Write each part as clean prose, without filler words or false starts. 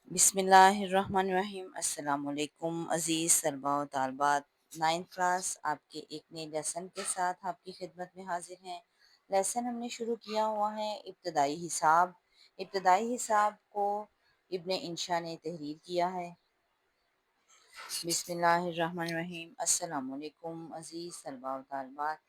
बिस्मिल्लाहिर्रहमानिर्रहीम। अस्सलाम वालेकुम अज़ीज़ तलबा व तालबात। 9th क्लास आपके एक नए लेसन के साथ आपकी खिदमत में हाजिर हैं। लेसन हमने शुरू किया हुआ है इब्तदाई हिसाब। इब्तदाई हिसाब को इब्न इंशा ने तहरीर किया है। बिस्मिल्लाहिर्रहमानिर्रहीम। अस्सलाम वालेकुम अज़ीज़ तलबा व तालबात।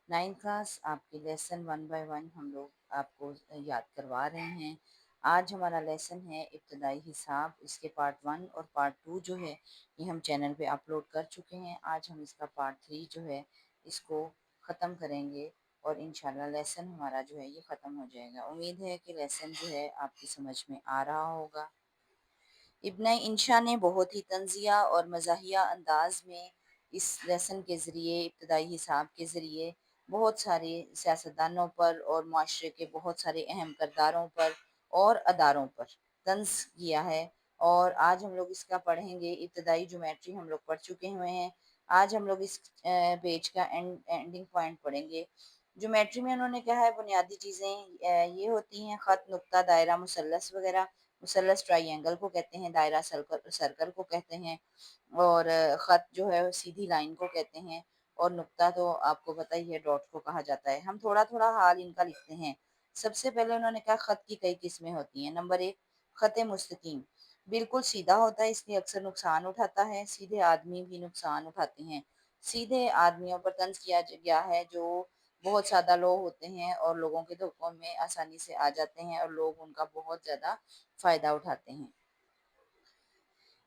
9th क्लास आपके लेसन वन बाय वन हम लोग आपको याद करवा रहे हैं। आज हमारा लेसन है इब्तदाई हिसाब। इसके पार्ट 1 और पार्ट 2 जो है ये हम चैनल पे अपलोड कर चुके हैं। आज हम इसका पार्ट 3 जो है इसको ख़त्म करेंगे और इंशाल्लाह लेसन हमारा जो है ये ख़त्म हो जाएगा। उम्मीद है कि लेसन जो है आपकी समझ में आ रहा होगा। इब्न इंशा ने बहुत ही तंज़िया और मज़ाहिया अंदाज में इस लेसन के ज़रिए इब्तदाई हिसाब के ज़रिए बहुत सारे सियासतदानों पर और माशरे के बहुत सारे अहम किरदारों पर और अदारों पर तंज़ किया है। और आज हम लोग इसका पढ़ेंगे। इब्तदाई ज्योमेट्री हम लोग पढ़ चुके हुए हैं। आज हम लोग इस पेज का एंडिंग पॉइंट पढ़ेंगे। ज्योमेट्री में उन्होंने कहा है बुनियादी चीज़ें ये होती हैं ख़त, नुक्ता, दायरा, मुसल्लस वगैरह। मुसल्लस ट्रायंगल को कहते हैं, दायरा सर्कल सर्कल को कहते हैं और ख़त जो है वो सीधी लाइन को कहते हैं और नुक्ता तो आपको पता ही है डॉट को कहा जाता है। हम थोड़ा-थोड़ा हाल इनका लिखते हैं। सबसे पहले उन्होंने कहा ख़त की कई किस्में होती हैं। नंबर 1 ख़त मुस्तकीम, बिल्कुल सीधा होता है इसलिए अक्सर नुकसान उठाता है। सीधे आदमी भी नुकसान उठाते हैं। सीधे आदमियों पर तंज़ किया गया है जो बहुत सादा लोग होते हैं और लोगों के धोखों में आसानी से आ जाते हैं और लोग उनका बहुत ज़्यादा फ़ायदा उठाते हैं।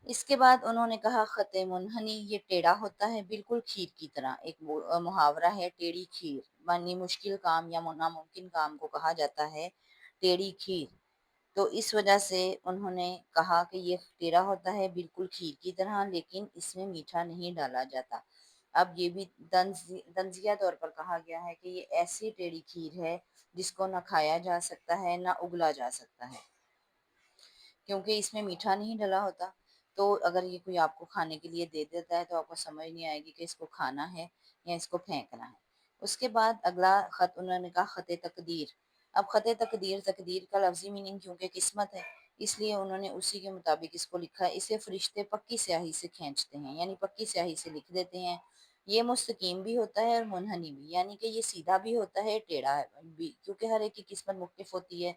इसके बाद उन्होंने कहा ख़त मुनहनी ये टेढ़ा होता है बिल्कुल खीर की तरह। एक मुहावरा है टेढ़ी खीर, मानी मुश्किल काम या नामुमकिन काम को कहा जाता है टेढ़ी खीर। तो इस वजह से उन्होंने कहा कि ये टेढ़ा होता है बिल्कुल खीर की तरह लेकिन इसमें मीठा नहीं डाला जाता। अब ये भी तंज़िया तौर पर कहा गया है कि ये ऐसी टेढ़ी खीर है जिसको ना खाया जा सकता है ना उगला जा सकता है। क्योंकि इसमें मीठा नहीं डला होता। तो अगर ये कोई आपको खाने के लिए दे देता है तो आपको समझ नहीं आएगी कि इसको खाना है या इसको फेंकना है। उसके बाद अगला ख़त उन्होंने कहा ख़त तकदीर। अब ख़त तकदीर, तकदीर का लफ्ज़ी मीनिंग क्योंकि किस्मत है इसलिए उन्होंने उसी के मुताबिक इसको लिखा है। इसे फ़रिश्ते पक्की स्याही से खींचते हैं यानी पक्की स्याही से लिख देते हैं। ये मुस्तकीम भी होता है और मुनहनी भी, यानी कि ये सीधा भी होता है, टेढ़ा है भी, क्योंकि हर एक की किस्मत मुख्तलिफ होती है।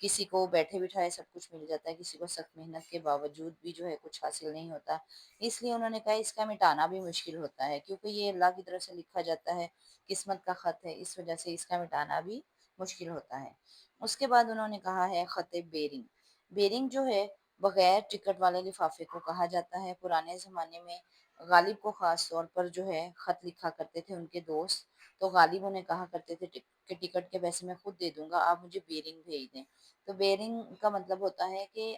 किसी को बैठे-बिठाए सब कुछ मिल जाता है, किसी को सख्त मेहनत के बावजूद भी जो है कुछ हासिल नहीं होता। इसलिए उन्होंने कहा इसका मिटाना भी मुश्किल होता है क्योंकि ये अल्लाह की तरफ से लिखा जाता है, किस्मत का ख़त है, इस वजह से इसका मिटाना भी मुश्किल होता है। उसके बाद उन्होंने कहा है ख़त बेरिंग। बेरिंग जो है बगैर टिकट वाले लिफ़ाफ़े को कहा जाता है। पुराने ज़माने में गालिब को ख़ास तौर पर जो है ख़त लिखा करते थे उनके दोस्त, तो गालिब उन्हें कहा करते थे कि टिकट के पैसे मैं खुद दे दूँगा, आप मुझे बेरिंग भेज दें। तो बेरिंग का मतलब होता है कि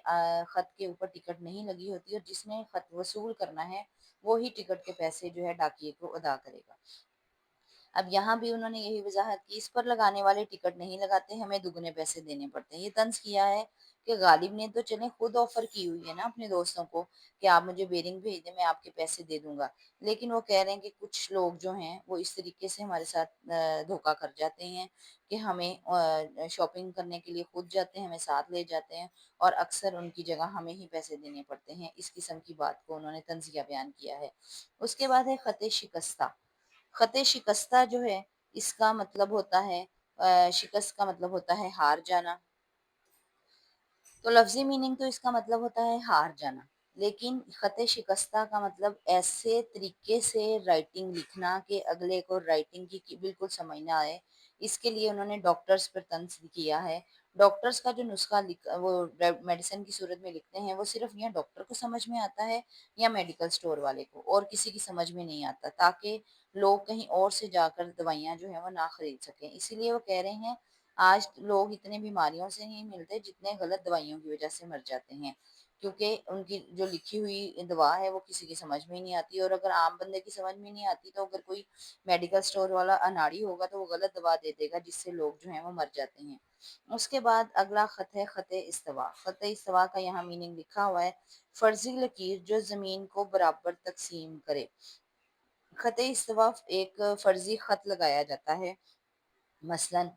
ख़त के ऊपर टिकट नहीं लगी होती और जिसने ख़त वसूल करना है, वो ही टिकट के पैसे जो है डाकिये को अदा करेगा। अब यहाँ भी उन्होंने यही वज़ाहत की, इस पर लगाने वाले टिकट नहीं लगाते, हमें दुगने पैसे देने पड़ते हैं। ये तंज़ किया है कि गालिब ने तो चलें खुद ऑफ़र की हुई है ना अपने दोस्तों को कि आप मुझे बेरिंग भेज दें, मैं आपके पैसे दे दूँगा। लेकिन वो कह रहे हैं कि कुछ लोग जो हैं वो इस तरीके से हमारे साथ धोखा कर जाते हैं कि हमें शॉपिंग करने के लिए खुद जाते हैं, हमें साथ ले जाते हैं और अक्सर उनकी जगह हमें ही पैसे देने पड़ते हैं। इस किस्म की बात को उन्होंने तंज़िया बयान किया है। उसके बाद है ख़त शिकस्ता। ख़त शिकस्ता जो है इसका मतलब होता है शिकस्त का मतलब होता है हार जाना। तो लफ्ज़ी मीनिंग तो इसका मतलब होता है हार जाना, लेकिन ख़त शिकस्ता का मतलब ऐसे तरीके से राइटिंग लिखना कि अगले को राइटिंग की बिल्कुल समझ ना आए। इसके लिए उन्होंने डॉक्टर्स पर तंज़ किया है। डॉक्टर्स का जो नुस्ख़ा वो मेडिसिन की सूरत में लिखते हैं वो सिर्फ़ या डॉक्टर को समझ में आता है या मेडिकल स्टोर वाले को, और किसी की समझ में नहीं आता, ताकि लोग कहीं और से जाकर दवाइयाँ जो हैं वो ना खरीद सकें। इसीलिए वो कह रहे हैं आज लोग इतने बीमारियों से नहीं मिलते जितने गलत दवाइयों की वजह से मर जाते हैं, क्योंकि उनकी जो लिखी हुई दवा है वो किसी की समझ में ही नहीं आती, और अगर आम बंदे की समझ में नहीं आती तो अगर कोई मेडिकल स्टोर वाला अनाड़ी होगा तो वो गलत दवा दे देगा जिससे लोग जो हैं वो मर जाते हैं। उसके बाद अगला ख़त है ख़त इस्तिवा। ख़त इस्तिवा का यहाँ मीनिंग लिखा हुआ है फर्जी लकीर जो ज़मीन को बराबर तकसीम करे। ख़त इस्तिवा एक फर्जी ख़त लगाया जाता है, मसलन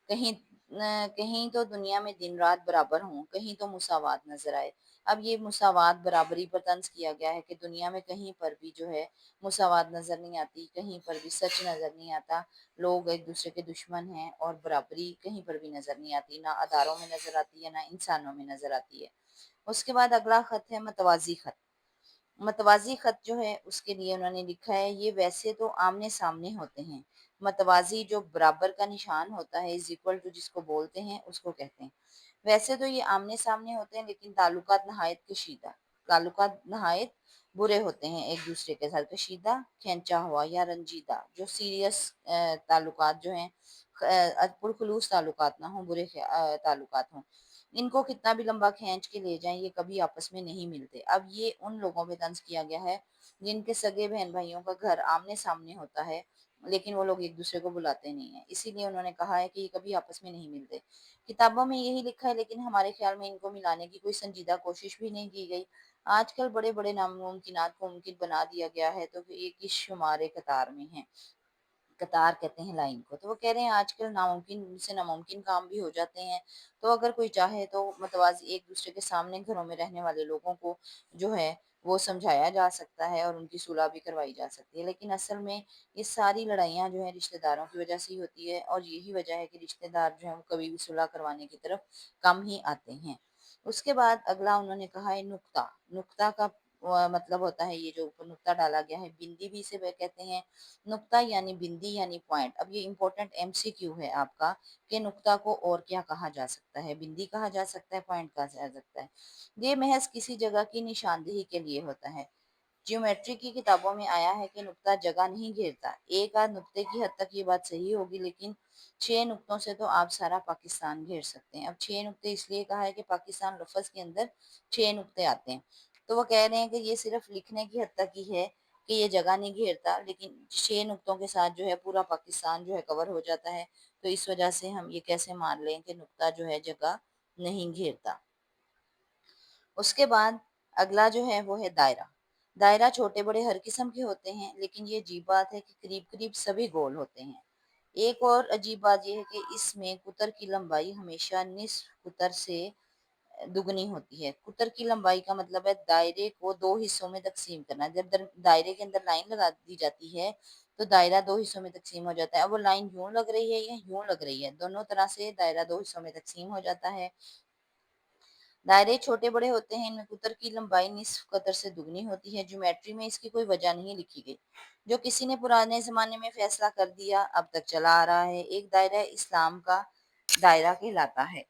कहीं कहीं तो दुनिया में दिन रात बराबर हों, कहीं तो मुसावात नज़र आए। अब ये मुसावात बराबरी पर तंज़ किया गया है कि दुनिया में कहीं पर भी जो है मुसावात नज़र नहीं आती, कहीं पर भी सच नज़र नहीं आता, लोग एक दूसरे के दुश्मन हैं और बराबरी कहीं पर भी नज़र नहीं आती, ना अदारों में नज़र आती है, ना इंसानों में नज़र आती है। उसके बाद अगला ख़त है मतवाज़ी ख़त। मतवाज़ी ख़त जो है उसके लिए उन्होंने लिखा है, ये वैसे तो आमने-सामने होते हैं। मतवाज़ी जो बराबर का निशान होता है इज़ इक्वल टू जिसको बोलते हैं उसको कहते हैं। वैसे तो ये आमने-सामने होते हैं लेकिन ताल्लुकात नहायत कशीदा, ताल्लुकात नहायत बुरे होते हैं एक-दूसरे के साथ। कशीदा खींचा हुआ या रंजीदा जो सीरियस ताल्लुकात जो हैं पुरखुलूस ताल्लुकात ना हों, बुरे ताल्लुकात हों। इनको कितना भी लंबा खींच के ले जाएँ, ये कभी आपस में नहीं मिलते। अब ये उन लोगों पे तंज़ किया गया है, जिनके सगे बहन-भाइयों का घर आमने-सामने होता है, लेकिन वो लोग एक-दूसरे को बुलाते नहीं हैं। इसीलिए उन्होंने कहा है कि ये कभी आपस में नहीं मिलते। किताबों में यही लिखा है, लेकिन हमारे ख़्याल में इनको मिलाने की कोई संजीदा कोशिश भी नहीं की गई। आजकल बड़े-बड़े नामुमकिनात को मुमकिन बना दिया गया है, तो ये किस शुमारे कतार में हैं। कतार कहते हैं लाइन को। तो वो कह रहे हैं आजकल नामुमकिन से नामुमकिन काम भी हो जाते हैं। तो अगर कोई चाहे तो मतवाज़ी एक-दूसरे के सामने घरों में रहने वाले लोगों को जो है वो समझाया जा सकता है और उनकी सुलह भी करवाई जा सकती है। लेकिन असल में ये सारी लड़ाइयाँ जो हैं रिश्तेदारों की वज़ह से ही होती है और यही वज़ह है कि रिश्तेदार जो हैं वो कभी भी सुलह करवाने की तरफ कम ही आते हैं। उसके बाद अगला उन्होंने कहा है नुक्ता। नुक्ता का मतलब होता है ये जो ऊपर नुक्ता डाला गया है, बिंदी भी इसे व कहते हैं। नुक्ता यानी बिंदी यानी पॉइंट। अब ये इम्पोर्टेंट एमसीक्यू है आपका कि नुक्ता को और क्या कहा जा सकता है? बिंदी कहा जा सकता है, पॉइंट कहा जा सकता है। ये महज़ किसी जगह की निशानदेही के लिए होता है। ज्योमेट्री की किताबों में आया है कि नुक्ता जगह नहीं घेरता। एक आध नुक्ते की हद तक ये बात सही होगी, लेकिन 6 नुक्तों से तो आप सारा पाकिस्तान घेर सकते हैं। अब 6 नुक्ते इसलिए कहा है कि पाकिस्तान लफ़्ज़ के अंदर 6 नुक्ते आते हैं। तो वो कह रहे हैं कि ये सिर्फ़ लिखने की हद तक ही है कि ये जगह नहीं घेरता, लेकिन 6 नुक्तों के साथ जो है पूरा पाकिस्तान जो है कवर हो जाता है। तो इस वज़ह से हम ये कैसे मान लें कि नुक्ता जो है जगह नहीं घेरता। उसके बाद अगला जो है वो है दायरा। दायरा छोटे-बड़े हर किस्म के होते हैं, लेकिन ये अजीब बात है कि करीब-करीब सभी गोल होते हैं। एक और अजीब बात ये है कि इसमें कुतर की लंबाई हमेशा निस्फ़ कुतर से दुगनी होती है। कुतर की लंबाई का मतलब है दायरे को 2 हिस्सों में तक़सीम करना। जब दायरे के अंदर लाइन लगा दी जाती है, तो दायरा 2 हिस्सों में तक़सीम हो जाता है। अब वो लाइन यूँ लग रही है या यूँ लग रही है, दोनों तरह से दायरा 2 हिस्सों में तक़सीम हो जाता है। दायरे छोटे-बड़े होते हैं, इनमें कुतर की लंबाई निस्फ़ कतर से दुगनी होती है। ज्योमेट्री में इसकी कोई वजह नहीं लिखी गई। जो किसी ने पुराने ज़माने में फ़ैसला कर दिया, अब तक चला आ रहा है। एक दायरा इस्लाम का दायरा कहलाता है।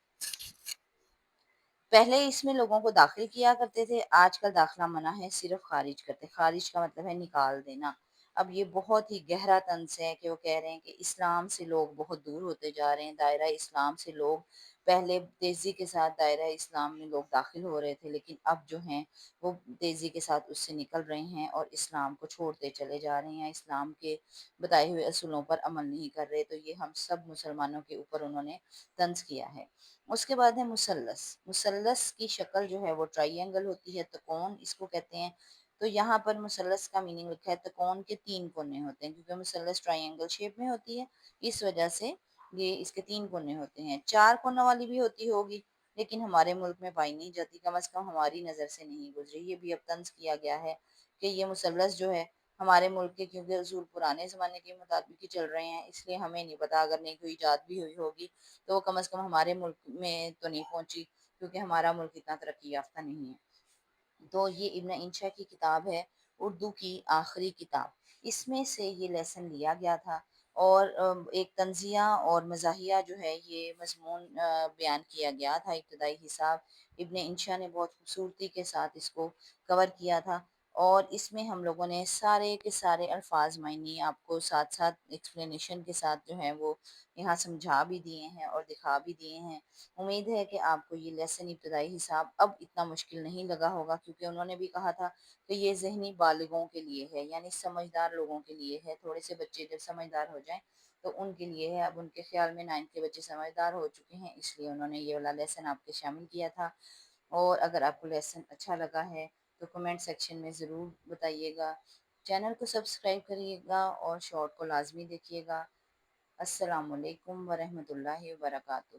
पहले इसमें लोगों को दाखिल किया करते थे, आजकल दाखिला मना है, सिर्फ़ ख़ारिज करते हैं। ख़ारिज का मतलब है निकाल देना। अब ये बहुत ही गहरा तंज़ है कि वो कह रहे हैं कि इस्लाम से लोग बहुत दूर होते जा रहे हैं, दायरा इस्लाम से लोग पहले तेज़ी के साथ दायरा इस्लाम में लोग दाखिल हो रहे थे, लेकिन अब जो हैं वो तेज़ी के साथ उससे निकल रहे हैं और इस्लाम को छोड़ते चले जा रहे हैं, इस्लाम के बताए हुए असूलों पर अमल नहीं कर रहे। तो ये हम सब मुसलमानों के ऊपर उन्होंने तंज़ किया है। उसके बाद है मुसल्लस। मुसल्लस की शक्ल जो है वो ट्रायंगल होती है, त्रिकोण इसको कहते हैं। तो यहाँ पर मुसल्लस का मीनिंग लिखा है त्रिकोण के 3 कोने होते हैं, क्योंकि मुसल्लस ट्रायंगल शेप में होती है, इस वजह से ये इसके 3 कोने होते हैं। 4 कोनों वाली भी होती होगी, लेकिन हमारे मुल्क में पाई नहीं जाती, कम से कम हमारी नज़र से नहीं गुज़री। ये भी अब तंज़ किया गया है कि ये मुसल्लस जो है हमारे मुल्क के, क्योंकि असूल पुराने ज़माने के मुताबिक ही चल रहे हैं, इसलिए हमें नहीं पता, अगर नहीं कोई इजाद भी हुई होगी तो वो कम से कम हमारे मुल्क में तो नहीं पहुंची, क्योंकि हमारा मुल्क इतना तरक्की याफ्ता नहीं है। तो ये इब्न इंशा की किताब है, उर्दू की आखिरी किताब। इसमें से ये लेसन लिया गया था और एक तंज़िया और मज़ाहिया जो है ये मज़मून बयान किया गया था। इब्तदाई हिसाब इब्न इंशा ने बहुत खूबसूरती के साथ इसको कवर किया था और इसमें हम लोगों ने सारे के सारे अल्फाज़ मायने आपको साथ-साथ एक्सप्लेनेशन के साथ जो है वो यहाँ समझा भी दिए हैं और दिखा भी दिए हैं। उम्मीद है कि आपको ये लेसन इब्तदाई हिसाब अब इतना मुश्किल नहीं लगा होगा, क्योंकि उन्होंने भी कहा था कि ये ज़हनी बालिगों के लिए है, यानी समझदार लोगों के लिए है। थोड़े से बच्चे जब समझदार हो जाएँ तो उनके लिए है। अब उनके ख़्याल में 9th के बच्चे समझदार हो चुके हैं, इसलिए उन्होंने ये वाला लेसन आपके शामिल किया था। और अगर आपको लेसन अच्छा लगा है तो कमेंट सेक्शन में ज़रूर बताइएगा। चैनल को सब्सक्राइब करिएगा और शॉर्ट को लाज़मी देखिएगा। السلام علیکم ورحمۃ اللہ وبرکاتہ۔